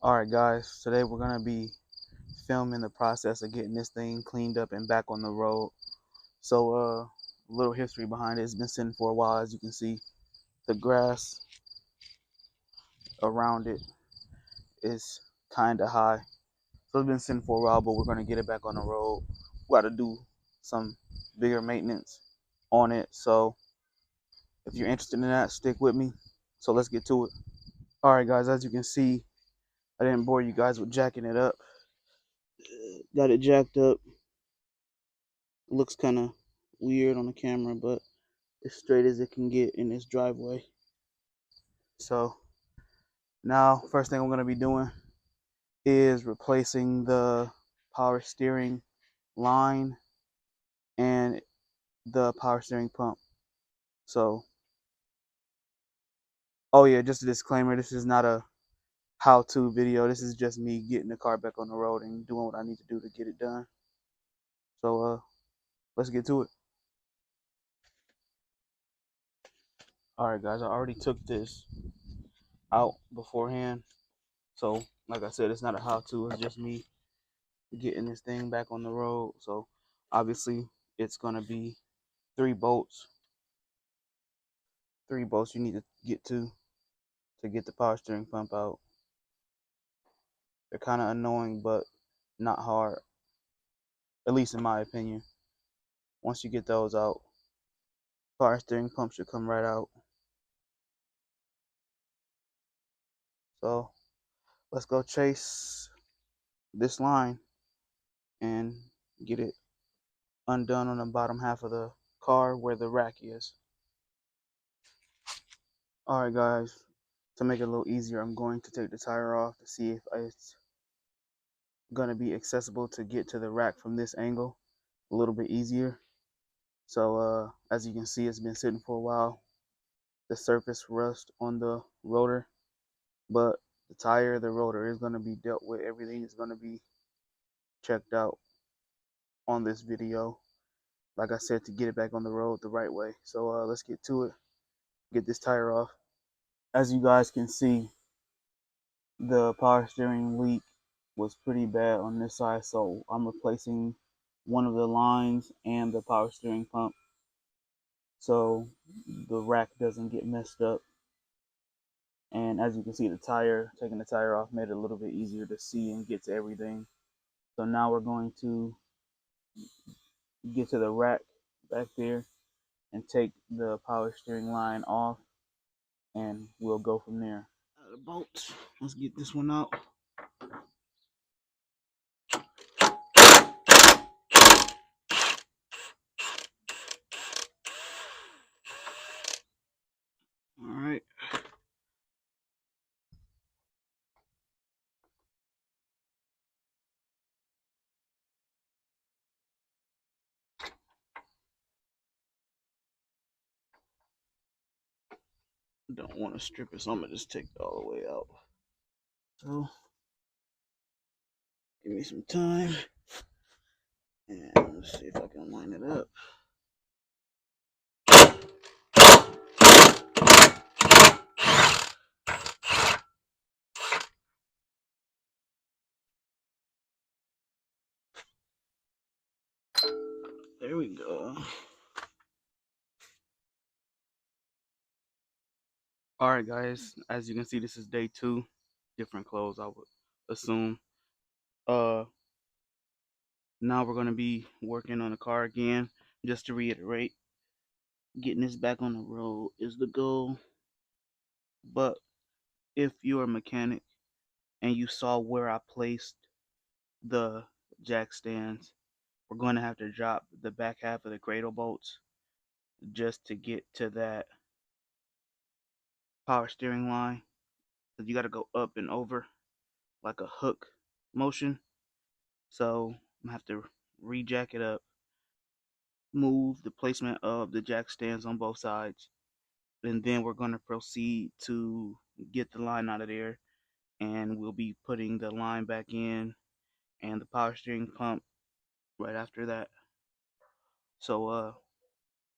Alright guys, today we're going to be filming the process of getting this thing cleaned up and back on the road. So a little history behind it. It's been sitting for a while. As you can see, the grass around it is kind of high. So it's been sitting for a while, but we're going to get it back on the road. We got to do some bigger maintenance on it. So if you're interested in that, stick with me. So let's get to it. Alright guys, as you can see, I didn't bore you guys with jacking it up. Got it jacked up. It looks kind of weird on the camera, but as straight as it can get in this driveway. So now, first thing I'm going to be doing is replacing the power steering line and the power steering pump. So, oh yeah, just a disclaimer, this is not a how-to video. This is just me getting the car back on the road and doing what I need to do to get it done. So let's get to it. Alright guys, I already took this out beforehand. So like I said, it's not a how-to, it's just me getting this thing back on the road. So obviously it's gonna be three bolts you need to get to get the power steering pump out. They're kind of annoying, but not hard, at least in my opinion. Once you get those out, power steering pump should come right out. So let's go chase this line and get it undone on the bottom half of the car where the rack is. Alright guys, to make it a little easier, I'm going to take the tire off to see if it's going to be accessible to get to the rack from this angle a little bit easier. So as you can see, it's been sitting for a while. The surface rust on the rotor, but the tire, the rotor is going to be dealt with. Everything is going to be checked out on this video, like I said, to get it back on the road the right way. So let's get to it, get this tire off. As you guys can see, the power steering leak was pretty bad on this side, so I'm replacing one of the lines and the power steering pump so the rack doesn't get messed up. And as you can see, taking the tire off made it a little bit easier to see and get to everything. So now we're going to get to the rack back there and take the power steering line off, and we'll go from there. The bolts, let's get this one out. All right. Don't want to strip it, so I'm gonna just take it all the way out. So give me some time, and let's see if I can line it up. There we go. All right, guys. As you can see, this is day 2. Different clothes, I would assume. Now we're gonna be working on the car again. Just to reiterate, getting this back on the road is the goal. But if you're a mechanic and you saw where I placed the jack stands, we're going to have to drop the back half of the cradle bolts just to get to that power steering line. So you got to go up and over like a hook motion. So I'm gonna have to re-jack it up, move the placement of the jack stands on both sides, and then we're going to proceed to get the line out of there, and we'll be putting the line back in and the power steering pump right after that. So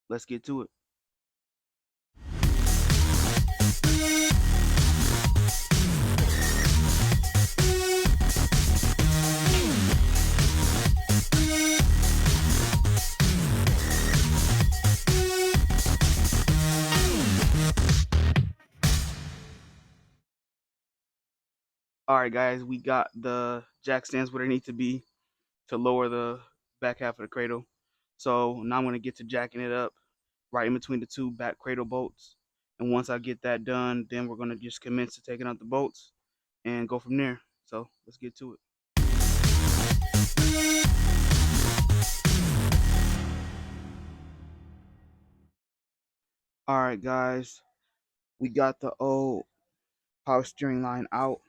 let's get to it. All right, guys, we got the jack stands where they need to be to lower the back half of the cradle. So now I'm going to get to jacking it up right in between the two back cradle bolts. And once I get that done, then we're going to just commence to taking out the bolts and go from there. So let's get to it. All right, guys, we got the old power steering line out.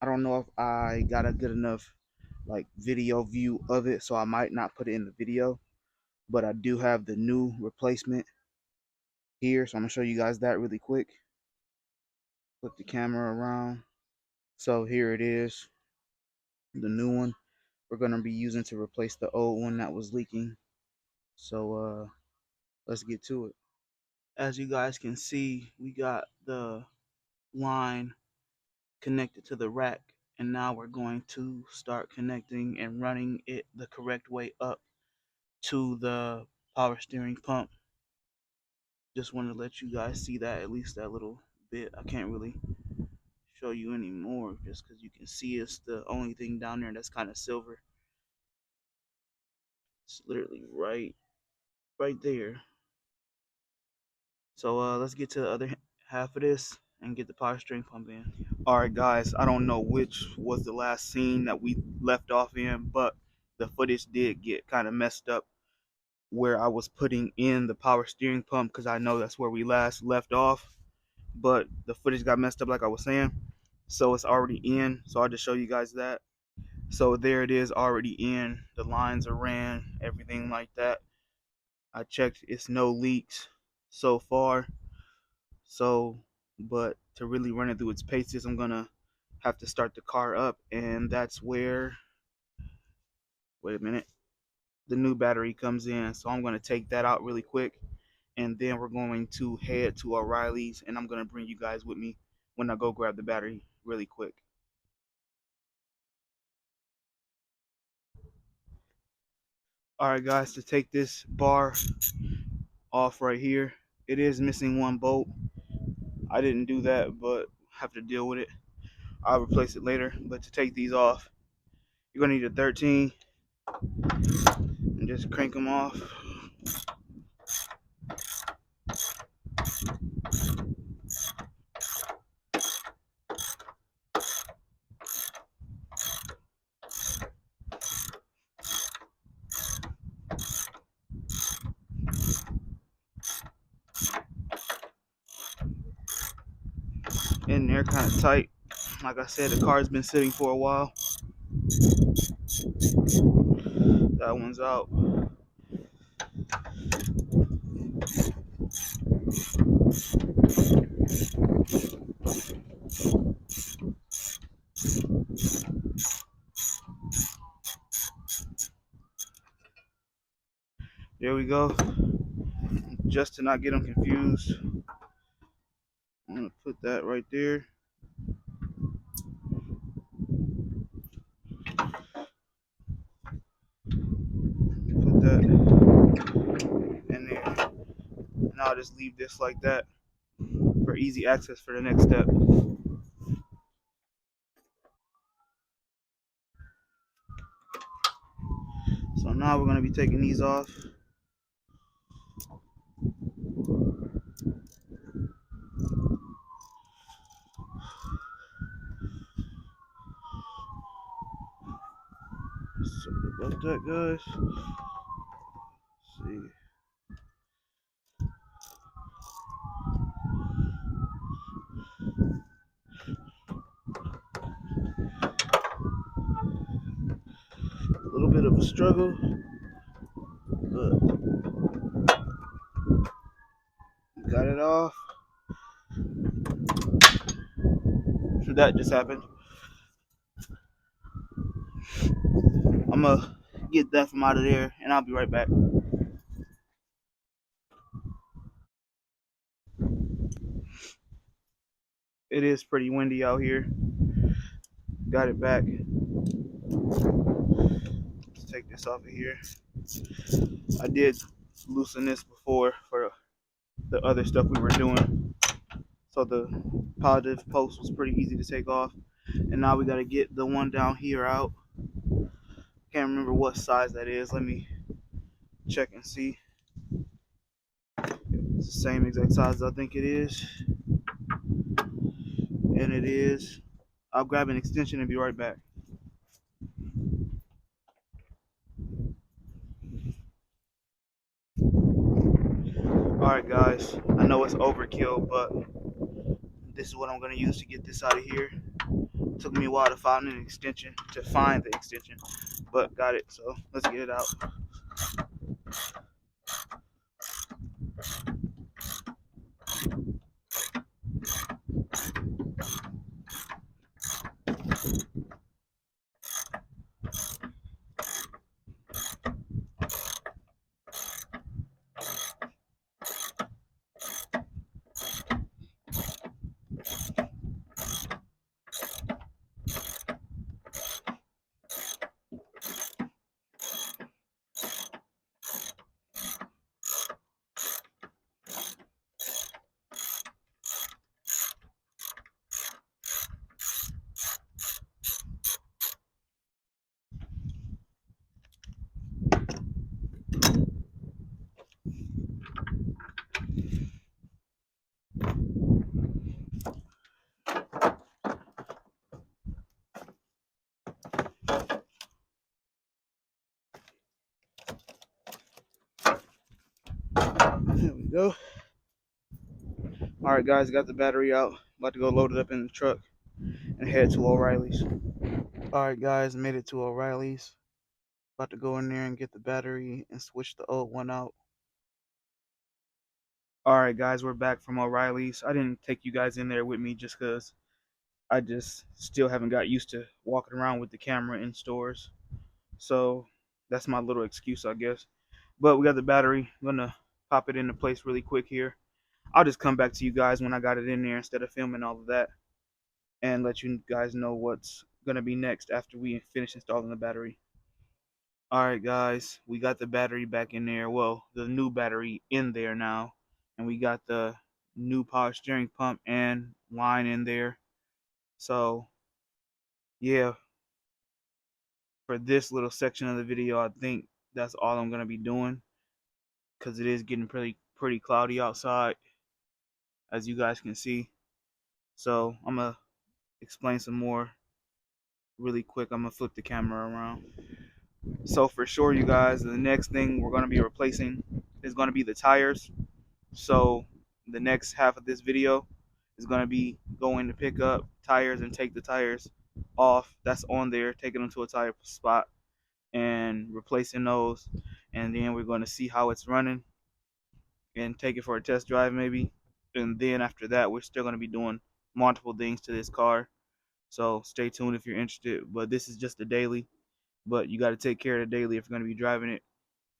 I don't know if I got a good enough like video view of it, so I might not put it in the video, but I do have the new replacement here, so I'm gonna show you guys that really quick. Flip the camera around. So here it is, the new one we're gonna be using to replace the old one that was leaking. So let's get to it. As you guys can see, we got the line connected to the rack, and now we're going to start connecting and running it the correct way up to the power steering pump. Just wanted to let you guys see that, at least that little bit. I can't really show you anymore just because you can see it's the only thing down there that's kind of silver. It's literally right there. So let's get to the other half of this and get the power steering pump in. All right, guys, I don't know which was the last scene that we left off in, but the footage did get kind of messed up where I was putting in the power steering pump because I know that's where we last left off. But the footage got messed up like I was saying, so it's already in. So I'll just show you guys that. So there it is, already in. The lines are ran, everything like that. I checked, it's no leaks so far. So, but to really run it through its paces, I'm gonna have to start the car up, and that's where, wait a minute, the new battery comes in. So I'm gonna take that out really quick, and then we're going to head to O'Reilly's, and I'm gonna bring you guys with me when I go grab the battery really quick. All right, guys, to take this bar off right here, it is missing one bolt. I didn't do that, but have to deal with it. I'll replace it later. But to take these off, you're gonna need a 13 and just crank them off. In there, kind of tight. Like I said, the car's been sitting for a while. That one's out. There we go. Just to not get them confused, I'm gonna put that right there. Put that in there. And I'll just leave this like that for easy access for the next step. So now we're gonna be taking these off. Sorry about that, guys. Let's see. A little bit of a struggle, but got it off. That just happened. I'm gonna get that from out of there, and I'll be right back. It is pretty windy out here. Got it back. Let's take this off of here. I did loosen this before for the other stuff we were doing, so the positive post was pretty easy to take off. And now we got to get the one down here out. Can't remember what size that is. Let me check and see. It's the same exact size I think it is. And it is. I'll grab an extension and be right back. Alright guys, I know it's overkill, but this is what I'm going to use to get this out of here. It took me a while to find the extension, but got it, so let's get it out. There we go. Alright guys, got the battery out. About to go load it up in the truck and head to O'Reilly's. Alright guys, made it to O'Reilly's. About to go in there and get the battery and switch the old one out. Alright guys, we're back from O'Reilly's. I didn't take you guys in there with me just because I just still haven't got used to walking around with the camera in stores. So that's my little excuse, I guess. But we got the battery. I'm gonna pop it into place really quick here. I'll just come back to you guys when I got it in there instead of filming all of that, and let you guys know what's gonna be next after we finish installing the battery. Alright guys, we got the battery back in there. Well, the new battery in there now. And we got the new power steering pump and line in there. So yeah, for this little section of the video, I think that's all I'm gonna be doing, because it is getting pretty cloudy outside, as you guys can see. So I'm gonna explain some more really quick. I'm gonna flip the camera around. So for sure, you guys, the next thing we're gonna be replacing is gonna be the tires. So the next half of this video is gonna be going to pick up tires and take the tires off that's on there, taking them to a tire spot and replacing those. And then we're gonna see how it's running and take it for a test drive maybe. And then after that, we're still gonna be doing multiple things to this car. So stay tuned if you're interested. But this is just a daily. But you got to take care of the daily if you're going to be driving it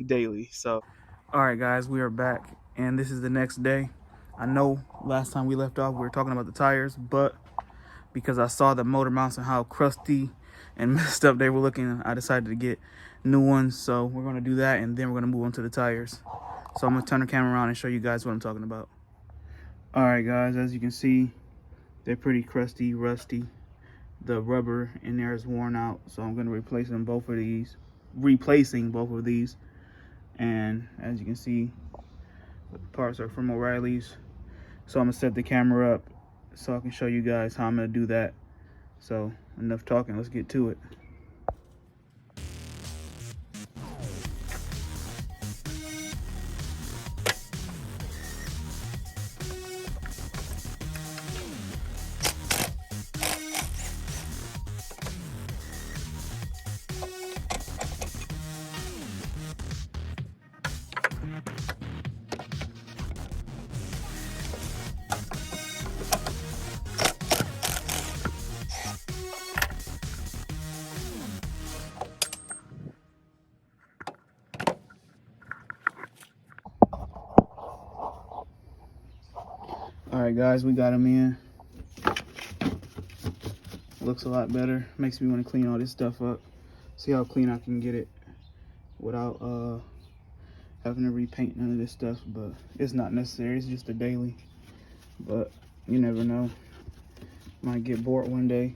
daily. So, all right, guys, we are back, and this is the next day. I know last time we left off, we were talking about the tires, but because I saw the motor mounts and how crusty and messed up they were looking, I decided to get new ones. So we're going to do that, and then we're going to move on to the tires. So I'm going to turn the camera around and show you guys what I'm talking about. All right, guys, as you can see, they're pretty crusty, rusty. The rubber in there is worn out, so I'm going to replacing both of these. And as you can see, the parts are from O'Reilly's. So I'm going to set the camera up so I can show you guys how I'm going to do that. So enough talking, let's get to it. All right, guys, we got them in. Looks a lot better. Makes me want to clean all this stuff up. See how clean I can get it without having to repaint none of this stuff. But it's not necessary. It's just a daily. But you never know. Might get bored one day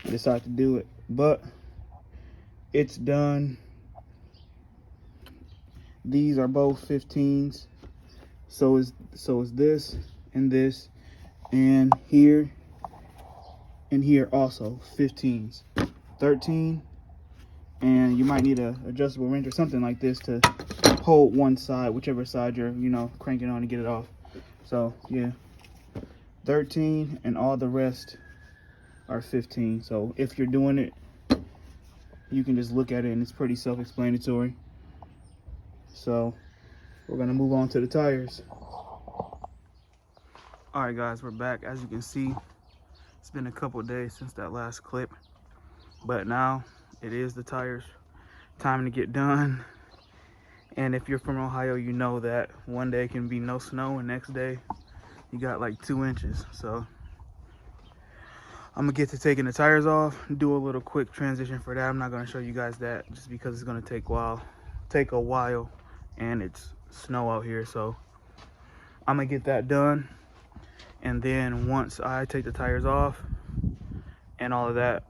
decide to do it. But it's done. These are both 15s. So is this and this, and here also 15s. 13, and you might need a adjustable wrench or something like this to hold one side, whichever side you're cranking on to get it off. So yeah, 13, and all the rest are 15. So if you're doing it, you can just look at it and it's pretty self-explanatory. So we're gonna move on to the tires. All right guys, we're back. As you can see, it's been a couple days since that last clip, but now it is the tires time to get done. And if you're from Ohio, you know that one day can be no snow and next day you got like 2 inches. So I'm gonna get to taking the tires off, do a little quick transition for that. I'm not gonna show you guys that just because it's gonna take a while and it's snow out here. So I'm gonna get that done, and then once I take the tires off and all of that,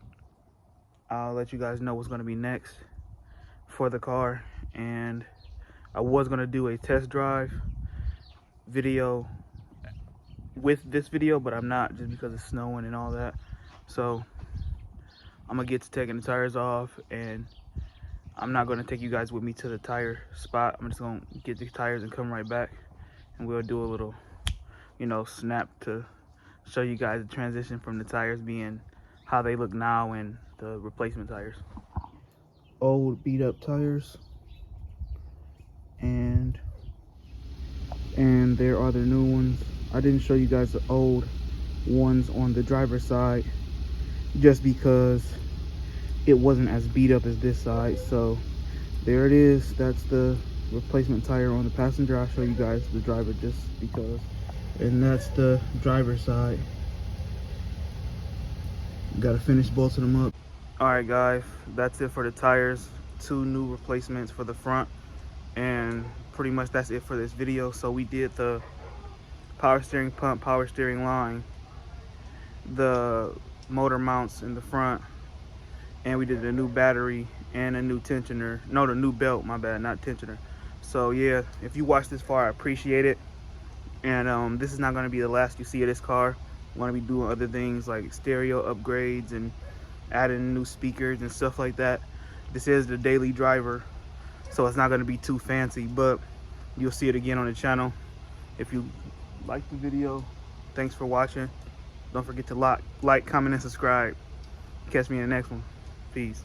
I'll let you guys know what's gonna be next for the car. And I was gonna do a test drive video with this video, but I'm not, just because it's snowing and all that. So I'm gonna get to taking the tires off, and I'm not gonna take you guys with me to the tire spot. I'm just gonna get the tires and come right back, and we'll do a little snap to show you guys the transition from the tires being how they look now and the replacement tires. Old beat up tires, and there are the new ones. I didn't show you guys the old ones on the driver's side just because it wasn't as beat up as this side. So there it is. That's the replacement tire on the passenger. I'll show you guys the driver just because. And that's the driver's side. Gotta finish bolting them up. All right guys, that's it for the tires. 2 new replacements for the front, and pretty much that's it for this video. So we did the power steering pump, power steering line, the motor mounts in the front, and we did the new battery and a new tensioner. No, the new belt, my bad, not tensioner. So yeah, if you watched this far, I appreciate it. And this is not going to be the last you see of this car. I'm going to be doing other things like stereo upgrades and adding new speakers and stuff like that. This is the daily driver, so it's not going to be too fancy, but you'll see it again on the channel. If you like the video, thanks for watching. Don't forget to like, comment, and subscribe. Catch me in the next one. Peace.